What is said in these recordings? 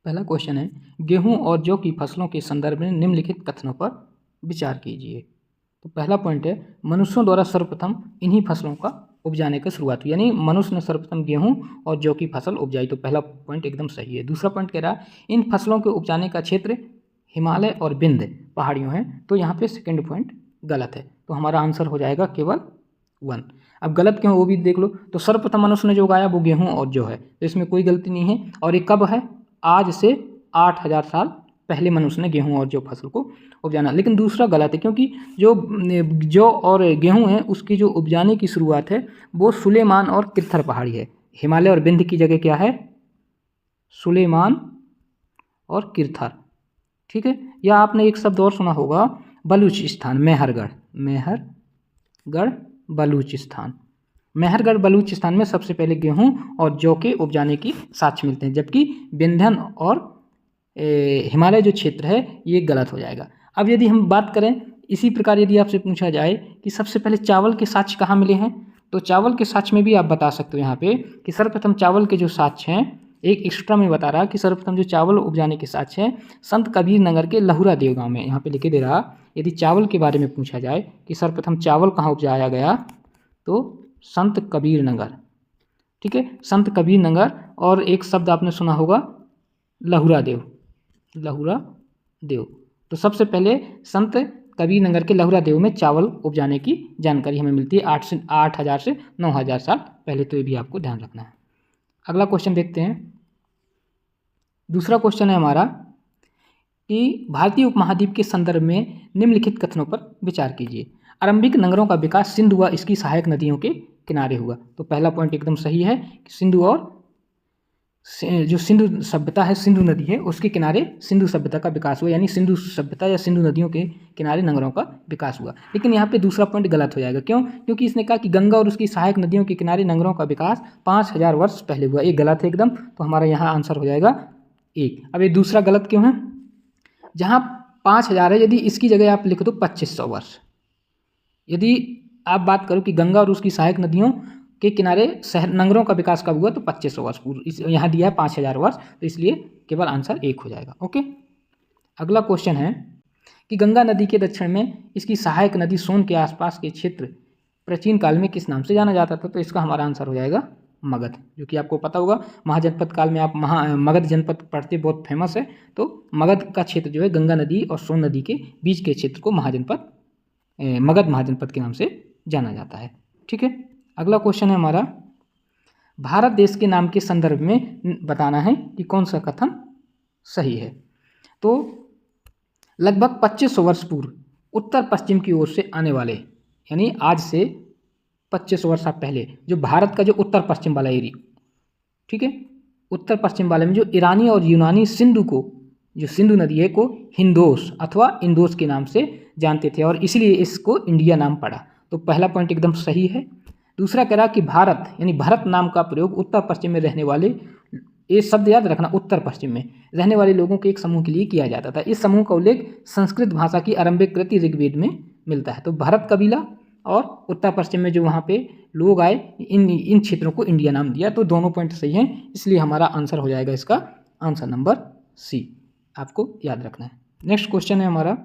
पहला क्वेश्चन है, गेहूं और जौ की फसलों के संदर्भ में निम्नलिखित कथनों पर विचार कीजिए। तो पहला पॉइंट है, मनुष्यों द्वारा सर्वप्रथम इन्हीं फसलों का उपजाने की शुरुआत हुई, यानी मनुष्य ने सर्वप्रथम गेहूं और जौ की फसल उपजाई। तो पहला पॉइंट एकदम सही है। दूसरा पॉइंट कह रहा है, इन फसलों के उपजाने का क्षेत्र हिमालय और विंध्य पहाड़ियों है। तो यहाँ पे सेकेंड पॉइंट गलत है, तो हमारा आंसर हो जाएगा केवल 1। अब गलत क्यों वो भी देख लो। तो सर्वप्रथम मनुष्य ने जो उगाया वो गेहूं और जौ है, तो इसमें कोई गलती नहीं है। और ये कब है? आज से 8000 साल पहले मनुष्य ने गेहूं और जौ फसल को उपजाना। लेकिन दूसरा गलत है, क्योंकि जो और गेहूं है उसकी जो उपजाने की शुरुआत है वो सुलेमान और किरथर पहाड़ी है। हिमालय और विंध्य की जगह क्या है? सुलेमान और किरथर। ठीक है। या आपने एक शब्द और सुना होगा, बलूचिस्तान, मेहरगढ़। मेहरगढ़ बलूचिस्तान। मेहरगढ़ बलूचिस्तान में सबसे पहले गेहूं और जौ के उपजाने की साक्ष्य मिलते हैं, जबकि विंध्यन और हिमालय जो क्षेत्र है ये गलत हो जाएगा। अब यदि हम बात करें, इसी प्रकार यदि आपसे पूछा जाए कि सबसे पहले चावल के साक्ष्य कहाँ मिले हैं, तो चावल के साक्ष्य में भी आप बता सकते हो यहाँ पे कि सर्वप्रथम चावल के जो साक्ष्य हैं, एक एक्स्ट्रा में बता रहा कि सर्वप्रथम जो चावल उपजाने के साक्ष्य हैं संत कबीर नगर के लहुरा देव गाँव में। यहाँ पे लिखे दे रहा, यदि चावल के बारे में पूछा जाए कि सर्वप्रथम चावल कहाँ उपजाया गया, तो संत कबीर नगर। ठीक है, संत कबीर नगर। और एक शब्द आपने सुना होगा, लहुरा देव। लहुरा देव। तो सबसे पहले संत कबीर नगर के लहुरा देव में चावल उपजाने की जानकारी हमें मिलती है 8000 से 9000 साल पहले। तो ये भी आपको ध्यान रखना है। अगला क्वेश्चन देखते हैं। दूसरा क्वेश्चन है हमारा कि भारतीय उपमहाद्वीप के संदर्भ में निम्नलिखित कथनों पर विचार कीजिए। आरंभिक नगरों का विकास सिंधु व इसकी सहायक नदियों के किनारे हुआ। तो पहला पॉइंट एकदम सही है कि सिंधु और जो सिंधु सभ्यता है, सिंधु नदी है, उसके किनारे सिंधु सभ्यता का विकास हुआ, यानी सिंधु सभ्यता या सिंधु नदियों के किनारे नगरों का विकास हुआ। लेकिन यहाँ पे दूसरा पॉइंट गलत हो जाएगा। क्यों? क्योंकि इसने कहा कि गंगा और उसकी सहायक नदियों के किनारे नगरों का विकास 5000 वर्ष पहले हुआ। ये गलत है एकदम। तो हमारा यहाँ आंसर हो जाएगा 1। अब ये दूसरा गलत क्यों है? जहाँ 5000 है, यदि इसकी जगह आप लिख दो 2500 वर्ष। यदि आप बात करो कि गंगा और उसकी सहायक नदियों के किनारे शहर नगरों का विकास कब हुआ, तो 2500 वर्ष पूर्व। यहाँ दिया है 5000 वर्ष, तो इसलिए केवल आंसर 1 हो जाएगा। ओके। अगला क्वेश्चन है कि गंगा नदी के दक्षिण में इसकी सहायक नदी सोन के आसपास के क्षेत्र प्राचीन काल में किस नाम से जाना जाता था? तो इसका हमारा आंसर हो जाएगा मगध, जो कि आपको पता होगा। महाजनपद काल में आप मगध जनपद पढ़ते, बहुत फेमस है। तो मगध का क्षेत्र जो है गंगा नदी और सोन नदी के बीच के क्षेत्र को मगध महाजनपद के नाम से जाना जाता है। ठीक है। अगला क्वेश्चन है हमारा, भारत देश के नाम के संदर्भ में बताना है कि कौन सा कथन सही है। तो लगभग 2500 वर्ष पूर्व उत्तर पश्चिम की ओर से आने वाले, यानी आज से 2500 वर्ष पहले जो भारत का जो उत्तर पश्चिम वाला एरिया, ठीक है, उत्तर पश्चिम वाले में जो ईरानी और यूनानी सिंधु को, जो सिंधु नदी है, को हिंदोस अथवा इंदोस के नाम से जानते थे, और इसलिए इसको इंडिया नाम पड़ा। तो पहला पॉइंट एकदम सही है। दूसरा कह रहा कि भारत, यानी भारत नाम का प्रयोग उत्तर पश्चिम में रहने वाले, ये शब्द याद रखना, उत्तर पश्चिम में रहने वाले लोगों के एक समूह के लिए किया जाता था। इस समूह का उल्लेख संस्कृत भाषा की आरंभिक कृति ऋग्वेद में मिलता है। तो भारत कबीला और उत्तर पश्चिम में जो वहाँ पे लोग आए, इन क्षेत्रों को इंडिया नाम दिया। तो दोनों पॉइंट सही हैं, इसलिए हमारा आंसर हो जाएगा इसका आंसर नंबर सी। आपको याद रखना है। नेक्स्ट क्वेश्चन है हमारा,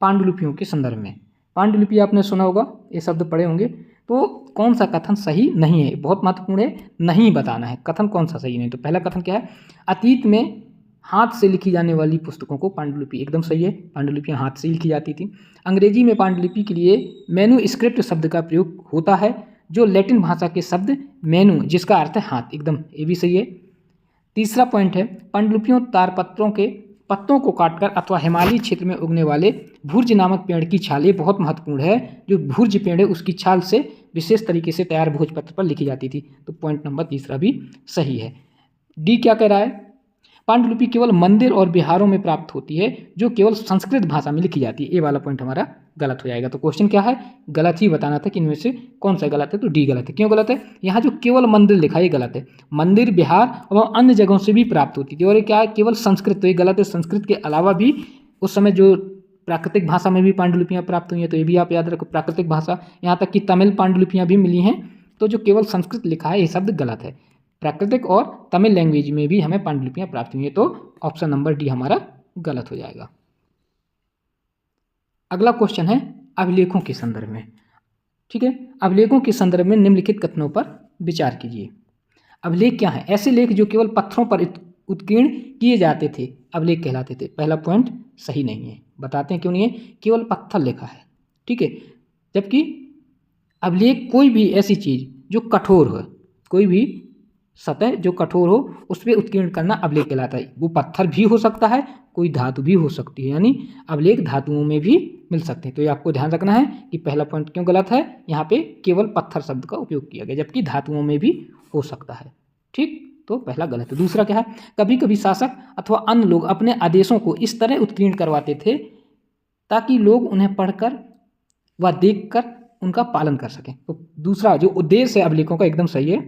पांडुलिपियों के संदर्भ में। पांडुलिपि आपने सुना होगा, ये शब्द पढ़े होंगे। तो कौन सा कथन सही नहीं है, बहुत महत्वपूर्ण है, नहीं बताना है कथन कौन सा सही नहीं। तो पहला कथन क्या है? अतीत में हाथ से लिखी जाने वाली पुस्तकों को पांडुलिपि, एकदम सही है। पांडुलिपियाँ हाथ से लिखी जाती थी। अंग्रेजी में पांडुलिपि के लिए मैन्युस्क्रिप्ट शब्द का प्रयोग होता है, जो लैटिन भाषा के शब्द मैनु, जिसका अर्थ है हाथ, एकदम ये भी सही है। तीसरा पॉइंट है, पांडुलिपियों तारपत्रों के पत्तों को काटकर अथवा हिमालयी क्षेत्र में उगने वाले भुर्ज नामक पेड़ की छाल, ये बहुत महत्वपूर्ण है, जो भुर्ज पेड़ है उसकी छाल से विशेष तरीके से तैयार भोजपत्र पर लिखी जाती थी। तो पॉइंट नंबर तीसरा भी सही है। डी क्या कह रहा है? पांडुलिपि केवल मंदिर और बिहारों में प्राप्त होती है, जो केवल संस्कृत भाषा में लिखी जाती है। ये वाला पॉइंट हमारा गलत हो जाएगा। तो क्वेश्चन क्या है? गलत ही बताना था कि इनमें से कौन सा गलत है। तो डी गलत है। क्यों गलत है? यहाँ जो केवल मंदिर लिखा है ये गलत है। मंदिर बिहार और अन्य जगहों से भी प्राप्त होती थी, और ये क्या है? केवल संस्कृत। तो ये गलत है। संस्कृत के अलावा भी उस समय जो प्राकृतिक भाषा में भी पांडुलिपियाँ प्राप्त हुई हैं, तो ये भी आप याद रखो, प्राकृतिक भाषा। यहाँ तक कि तमिल पांडुलिपियाँ भी मिली हैं। तो जो केवल संस्कृत लिखा है ये शब्द गलत है। प्राकृतिक और तमिल लैंग्वेज में भी हमें पांडुलिपियाँ प्राप्त हुई हैं। तो ऑप्शन नंबर डी हमारा गलत हो जाएगा। अगला क्वेश्चन है अभिलेखों के संदर्भ में। ठीक है, अभिलेखों के संदर्भ में निम्नलिखित कथनों पर विचार कीजिए। अभिलेख क्या है? ऐसे लेख जो केवल पत्थरों पर उत्कीर्ण किए जाते थे अभिलेख कहलाते थे। पहला पॉइंट सही नहीं है, बताते हैं क्यों नहीं है। केवल पत्थर लिखा है, ठीक है, जबकि अभिलेख कोई भी ऐसी चीज जो कठोर हो, कोई भी सतह जो कठोर हो उस पर उत्कीर्ण करना अभिलेख कहलाता है। वो पत्थर भी हो सकता है, कोई धातु भी हो सकती है, यानी अभिलेख धातुओं में भी मिल सकते हैं। तो ये आपको ध्यान रखना है कि पहला पॉइंट क्यों गलत है। यहाँ पे केवल पत्थर शब्द का उपयोग किया गया, जबकि धातुओं में भी हो सकता है। ठीक, तो पहला गलत है। दूसरा क्या है? कभी कभी शासक अथवा अन्य लोग अपने आदेशों को इस तरह उत्कीर्ण करवाते थे ताकि लोग उन्हें पढ़कर व देखकर उनका पालन कर सकें। तो दूसरा जो उद्देश्य है अभिलेखों का एकदम सही है।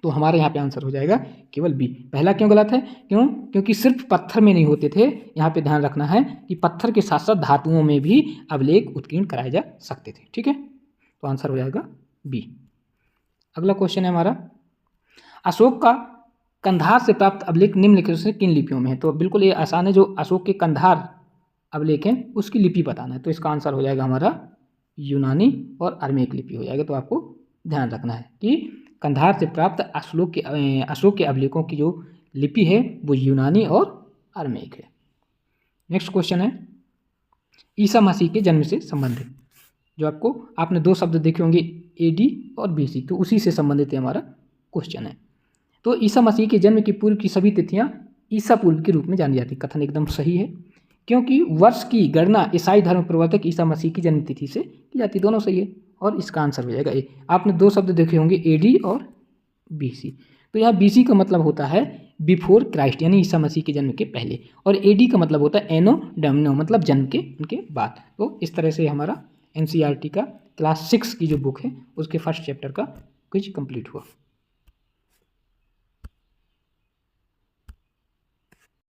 तो हमारे यहाँ पे आंसर हो जाएगा केवल बी। पहला क्यों गलत है? क्योंकि सिर्फ पत्थर में नहीं होते थे। यहाँ पे ध्यान रखना है कि पत्थर के साथ साथ धातुओं में भी अभिलेख उत्कीर्ण कराए जा सकते थे। ठीक है, तो आंसर हो जाएगा बी। अगला क्वेश्चन है हमारा, अशोक का कंधार से प्राप्त अभिलेख निम्नलिखित से किन लिपियों में है? तो बिल्कुल ये आसान है, जो अशोक के कंधार अभिलेख है उसकी लिपि बताना है। तो इसका आंसर हो जाएगा हमारा यूनानी और अरमेक लिपि हो जाएगा। तो आपको ध्यान रखना है कि कंधार से प्राप्त अशोक के अभिलेखों की जो लिपि है वो यूनानी और अरमेक है। नेक्स्ट क्वेश्चन है ईसा मसीह के जन्म से संबंधित। जो आपने दो शब्द देखे होंगे AD और BC, तो उसी से संबंधित है हमारा क्वेश्चन है। तो ईसा मसीह के जन्म की पूर्व की सभी तिथियां ईसा पूर्व के रूप में जानी जाती। कथन एकदम सही है, क्योंकि वर्ष की गणना ईसाई धर्म प्रवर्तक ईसा मसीह की जन्म तिथि से की जाती। दोनों सही है और इसका आंसर हो जाएगा ए। आपने दो शब्द देखे होंगे AD और BC। तो यहाँ BC का मतलब होता है बिफोर क्राइस्ट, यानी ईसा मसीह के जन्म के पहले, और AD का मतलब होता है एनो डोमिनो, मतलब जन्म के उनके बाद। तो इस तरह से हमारा NCERT का क्लास 6 की जो बुक है उसके फर्स्ट चैप्टर का क्विज कंप्लीट हुआ।